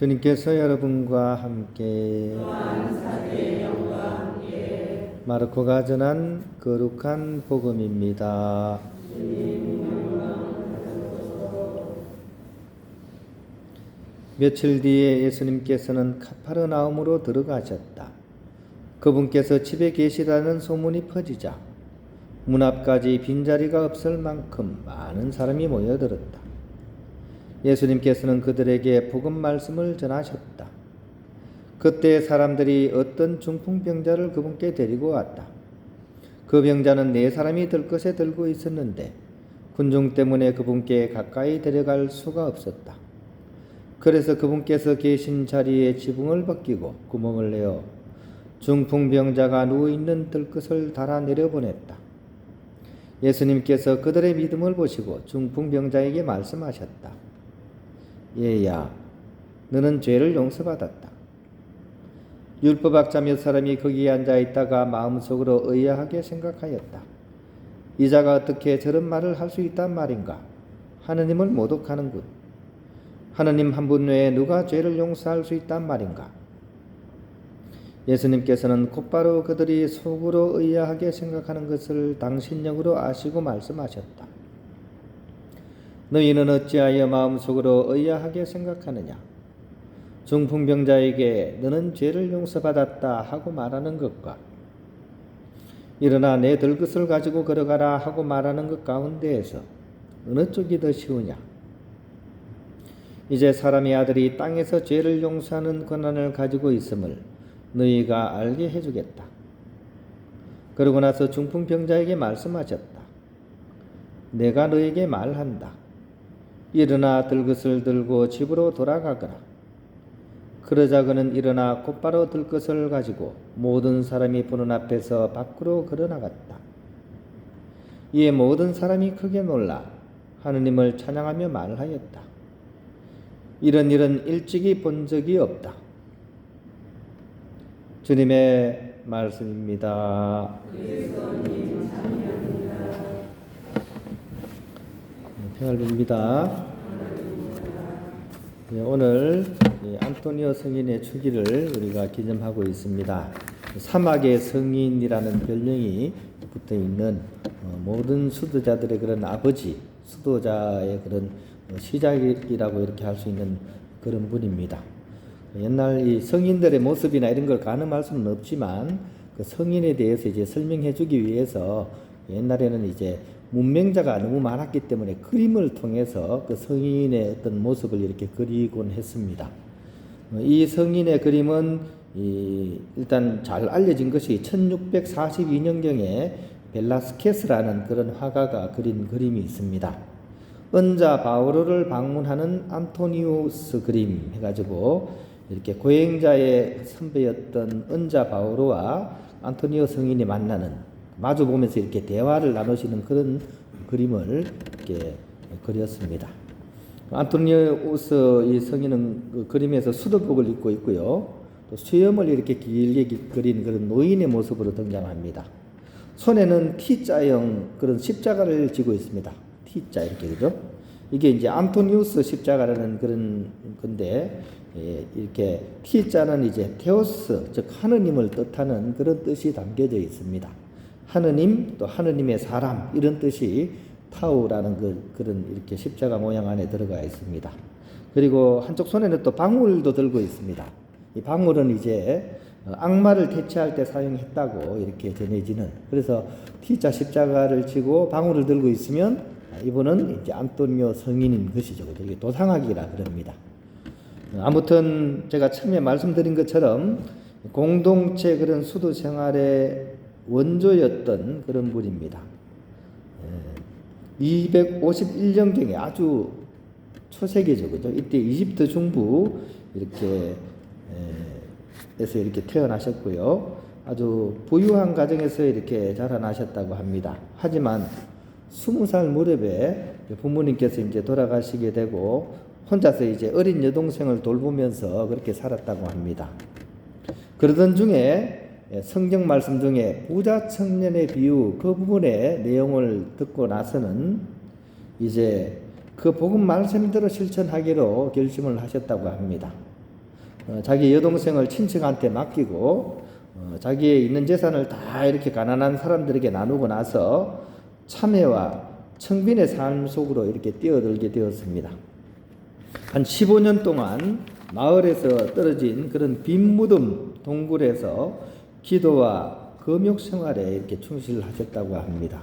주님께서 여러분과 함께 마르코가 전한 거룩한 복음입니다. 며칠 뒤에 예수님께서는 카파르나움으로 들어가셨다. 그분께서 집에 계시다는 소문이 퍼지자 문 앞까지 빈자리가 없을 만큼 많은 사람이 모여들었다. 예수님께서는 그들에게 복음 말씀을 전하셨다. 그때 사람들이 어떤 중풍병자를 그분께 데리고 왔다. 그 병자는 4사람이 들것에 들고 있었는데 군중 때문에 그분께 가까이 데려갈 수가 없었다. 그래서 그분께서 계신 자리에 지붕을 벗기고 구멍을 내어 중풍병자가 누워있는 들것을 달아 내려보냈다. 예수님께서 그들의 믿음을 보시고 중풍병자에게 말씀하셨다. 얘야, 너는 죄를 용서받았다. 율법학자 몇 사람이 거기에 앉아있다가 마음속으로 의아하게 생각하였다. 이 자가 어떻게 저런 말을 할 수 있단 말인가? 하느님을 모독하는군. 하느님 한 분 외에 누가 죄를 용서할 수 있단 말인가? 예수님께서는 곧바로 그들이 속으로 의아하게 생각하는 것을 당신력으로 아시고 말씀하셨다. 너희는 어찌하여 마음속으로 의아하게 생각하느냐? 중풍병자에게 너는 죄를 용서받았다 하고 말하는 것과 일어나 내 들것을 가지고 걸어가라 하고 말하는 것 가운데에서 어느 쪽이 더 쉬우냐? 이제 사람의 아들이 땅에서 죄를 용서하는 권한을 가지고 있음을 너희가 알게 해주겠다. 그러고 나서 중풍병자에게 말씀하셨다. 내가 너에게 말한다. 일어나 들것을 들고 집으로 돌아가거라. 그러자 그는 일어나 곧바로 들것을 가지고 모든 사람이 보는 앞에서 밖으로 걸어나갔다. 이에 모든 사람이 크게 놀라 하느님을 찬양하며 말하였다. 이런 일은 일찍이 본 적이 없다. 주님의 말씀입니다. 평을 빕니다. 오늘 안토니오 성인의 주기를 우리가 기념하고 있습니다. 사막의 성인이라는 별명이 붙어 있는 모든 수도자들의 그런 아버지, 수도자의 그런 시작이라고 이렇게 할 수 있는 그런 분입니다. 옛날 이 성인들의 모습이나 이런 걸 가늠할 수는 없지만 그 성인에 대해서 이제 설명해 주기 위해서 옛날에는 이제 문맹자가 너무 많았기 때문에 그림을 통해서 그 성인의 어떤 모습을 이렇게 그리곤 했습니다. 이 성인의 그림은 일단 잘 알려진 것이 1642년경에 벨라스케스라는 그런 화가가 그린 그림이 있습니다. 은자 바오로를 방문하는 안토니우스 그림 해가지고 이렇게 고행자의 선배였던 은자 바오로와 안토니오 성인이 만나는 마주 보면서 이렇게 대화를 나누시는 그런 그림을 이렇게 그렸습니다. 안토니우스 이 성인은 그 그림에서 수도복을 입고 있고요. 또 수염을 이렇게 길게 그린 그런 노인의 모습으로 등장합니다. 손에는 T자형 그런 십자가를 쥐고 있습니다. T자 이렇게 그죠? 이게 이제 안토니우스 십자가라는 그런 건데 이렇게 T자는 이제 테오스 즉 하느님을 뜻하는 그런 뜻이 담겨져 있습니다. 하느님 또 하느님의 사람 이런 뜻이 타우라는 그런 이렇게 십자가 모양 안에 들어가 있습니다. 그리고 한쪽 손에는 또 방울도 들고 있습니다. 이 방울은 이제 악마를 퇴치할 때 사용했다고 이렇게 전해지는 그래서 T자 십자가를 지고 방울을 들고 있으면 이분은 이제 안토니오 성인인 것이죠. 이게 도상학이라 그럽니다. 아무튼 제가 처음에 말씀드린 것처럼 공동체 그런 수도 생활의 원조였던 그런 분입니다. 251년경에 아주 초세기죠, 그죠? 이때 이집트 중부 이렇게 에서 이렇게 태어나셨고요. 아주 부유한 가정에서 이렇게 자라나셨다고 합니다. 하지만 20살 무렵에 부모님께서 이제 돌아가시게 되고 혼자서 이제 어린 여동생을 돌보면서 그렇게 살았다고 합니다. 그러던 중에 성경 말씀 중에 부자 청년의 비유 그 부분의 내용을 듣고 나서는 이제 그 복음 말씀대로 실천하기로 결심을 하셨다고 합니다. 자기 여동생을 친척한테 맡기고 자기의 있는 재산을 다 이렇게 가난한 사람들에게 나누고 나서 참회와 청빈의 삶 속으로 이렇게 뛰어들게 되었습니다. 한 15년 동안 마을에서 떨어진 그런 빈 무덤 동굴에서 기도와 금욕 생활에 이렇게 충실하셨다고 합니다.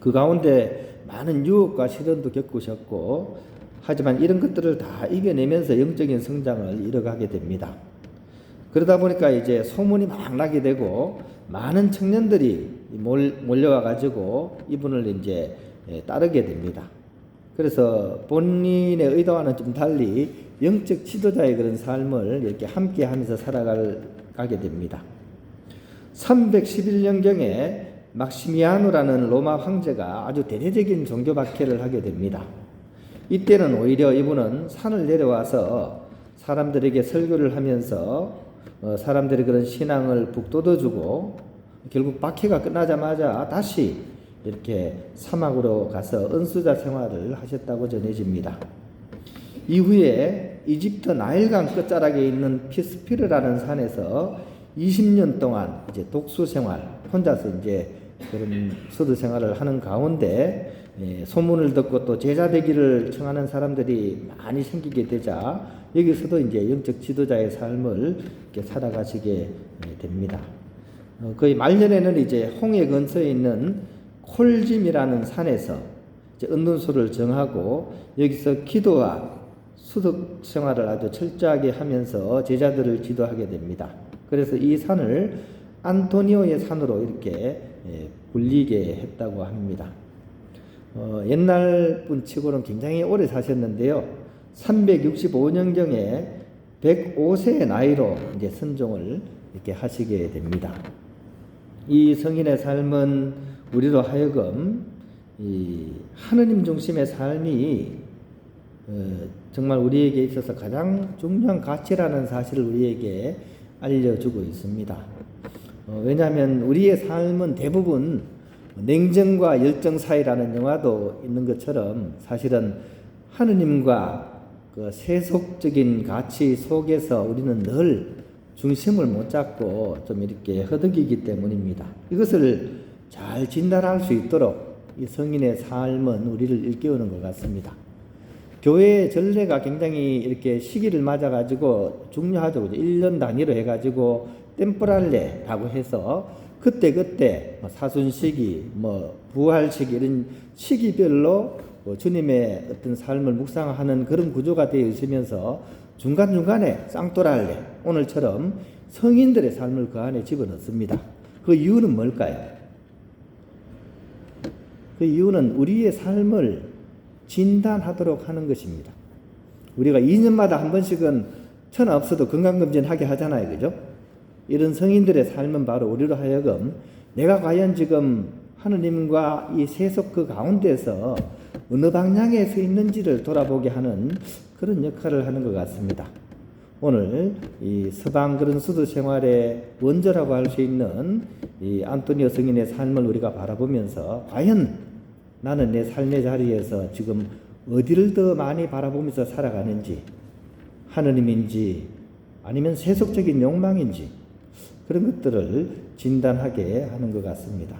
그 가운데 많은 유혹과 시련도 겪으셨고, 하지만 이런 것들을 다 이겨내면서 영적인 성장을 이뤄가게 됩니다. 그러다 보니까 이제 소문이 막 나게 되고 많은 청년들이 몰려와 가지고 이분을 이제 따르게 됩니다. 그래서 본인의 의도와는 좀 달리 영적 지도자의 그런 삶을 이렇게 함께 하면서 살아가게 됩니다. 311년경에 막시미아누라는 로마 황제가 아주 대대적인 종교 박해를 하게 됩니다. 이때는 오히려 이분은 산을 내려와서 사람들에게 설교를 하면서 사람들의 그런 신앙을 북돋워주고, 결국 박해가 끝나자마자 다시 이렇게 사막으로 가서 은수자 생활을 하셨다고 전해집니다. 이후에 이집트 나일강 끝자락에 있는 피스피르라는 산에서 20년 동안 이제 독수 생활, 혼자서 이제 그런 수도 생활을 하는 가운데 소문을 듣고 또 제자 되기를 청하는 사람들이 많이 생기게 되자 여기서도 이제 영적 지도자의 삶을 이렇게 살아가시게 됩니다. 거의 말년에는 이제 홍해 근처에 있는 콜짐이라는 산에서 이제 은둔소를 정하고 여기서 기도와 수덕 생활을 아주 철저하게 하면서 제자들을 지도하게 됩니다. 그래서 이 산을 안토니오의 산으로 이렇게 불리게 했다고 합니다. 옛날 분 치고는 굉장히 오래 사셨는데요. 365년경에 105세의 나이로 이제 선종을 이렇게 하시게 됩니다. 이 성인의 삶은 우리로 하여금 이 하느님 중심의 삶이 정말 우리에게 있어서 가장 중요한 가치라는 사실을 우리에게 알려주고 있습니다. 왜냐하면 우리의 삶은 대부분 냉정과 열정 사이라는 영화도 있는 것처럼 사실은 하느님과 그 세속적인 가치 속에서 우리는 늘 중심을 못 잡고 좀 이렇게 허덕이기 때문입니다. 이것을 잘 진단할 수 있도록 이 성인의 삶은 우리를 일깨우는 것 같습니다. 교회의 전례가 굉장히 이렇게 시기를 맞아가지고 중요하죠. 1년 단위로 해가지고 템포랄레라고 해서 그때 사순시기, 부활시기 이런 시기별로 주님의 어떤 삶을 묵상하는 그런 구조가 되어 있으면서 중간중간에 쌍토랄레, 오늘처럼 성인들의 삶을 그 안에 집어넣습니다. 그 이유는 뭘까요? 그 이유는 우리의 삶을 진단하도록 하는 것입니다. 우리가 2년마다 한 번씩은 천하 없어도 건강검진 하게 하잖아요. 그죠? 이런 성인들의 삶은 바로 우리로 하여금 내가 과연 지금 하느님과 이 세속 그 가운데서 어느 방향에 서 있는지를 돌아보게 하는 그런 역할을 하는 것 같습니다. 오늘 이 서방 그런 수도 생활의 원조라고 할 수 있는 이 안토니오 성인의 삶을 우리가 바라보면서 과연 나는 내 삶의 자리에서 지금 어디를 더 많이 바라보면서 살아가는지, 하느님인지 아니면 세속적인 욕망인지 그런 것들을 진단하게 하는 것 같습니다.